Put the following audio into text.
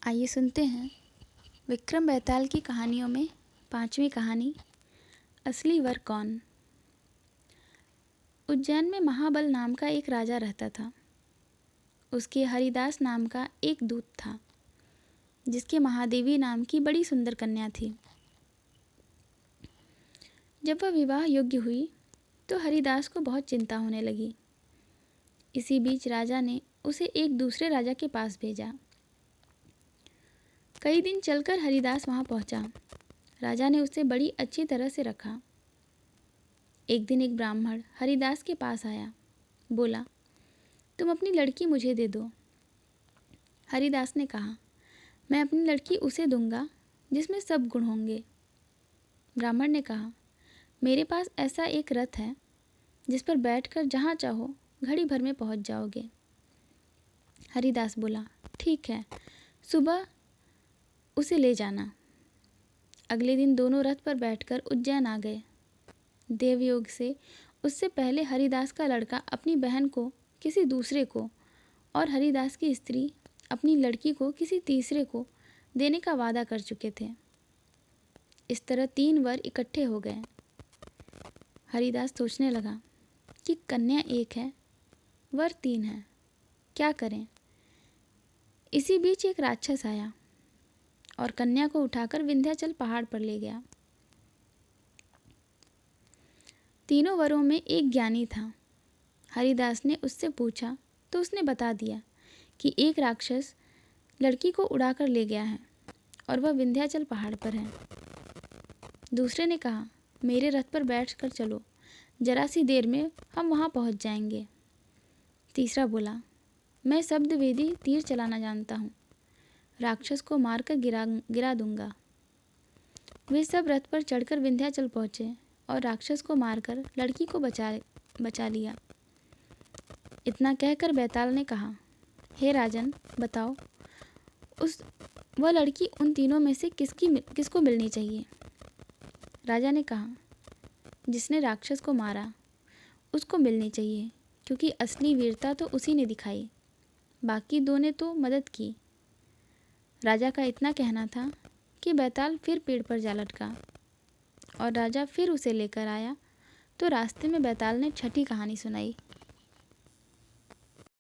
आइए सुनते हैं विक्रम बेताल की कहानियों में 5वीं कहानी, असली वर कौन। उज्जैन में महाबल नाम का एक राजा रहता था। उसके हरिदास नाम का एक दूत था, जिसके महादेवी नाम की बड़ी सुंदर कन्या थी। जब वह विवाह योग्य हुई तो हरिदास को बहुत चिंता होने लगी। इसी बीच राजा ने उसे एक दूसरे राजा के पास भेजा। कई दिन चलकर हरिदास वहां पहुंचा। राजा ने उसे बड़ी अच्छी तरह से रखा। एक दिन एक ब्राह्मण हरिदास के पास आया। बोला, तुम अपनी लड़की मुझे दे दो। हरिदास ने कहा, मैं अपनी लड़की उसे दूंगा जिसमें सब गुण होंगे। ब्राह्मण ने कहा, मेरे पास ऐसा एक रथ है जिस पर बैठकर जहाँ चाहो घड़ी भर में पहुँच जाओगे। हरिदास बोला, ठीक है, सुबह उसे ले जाना। अगले दिन दोनों रथ पर बैठकर उज्जैन आ गए। देवयोग से उससे पहले हरिदास का लड़का अपनी बहन को किसी दूसरे को और हरिदास की स्त्री अपनी लड़की को किसी तीसरे को देने का वादा कर चुके थे। इस तरह 3 वर इकट्ठे हो गए। हरिदास सोचने लगा कि कन्या एक है, वर 3 है, क्या करें। इसी बीच एक राक्षस आया और कन्या को उठाकर विंध्याचल पहाड़ पर ले गया। तीनों वरों में एक ज्ञानी था। हरिदास ने उससे पूछा तो उसने बता दिया कि एक राक्षस लड़की को उड़ाकर ले गया है और वह विंध्याचल पहाड़ पर है। दूसरे ने कहा, मेरे रथ पर बैठ कर चलो, जरा सी देर में हम वहाँ पहुँच जाएंगे। तीसरा बोला, मैं शब्दवेदी तीर चलाना जानता हूँ, राक्षस को मारकर गिरा दूंगा। वे सब रथ पर चढ़कर विंध्याचल पहुँचे और राक्षस को मारकर लड़की को बचा लिया। इतना कहकर बेताल ने कहा, हे राजन, बताओ वह लड़की उन तीनों में से किसको मिलनी चाहिए। राजा ने कहा, जिसने राक्षस को मारा उसको मिलनी चाहिए, क्योंकि असली वीरता तो उसी ने दिखाई, बाकी 2 ने तो मदद की। राजा का इतना कहना था कि बेताल फिर पेड़ पर जा लटका और राजा फिर उसे लेकर आया तो रास्ते में बेताल ने छठी कहानी सुनाई।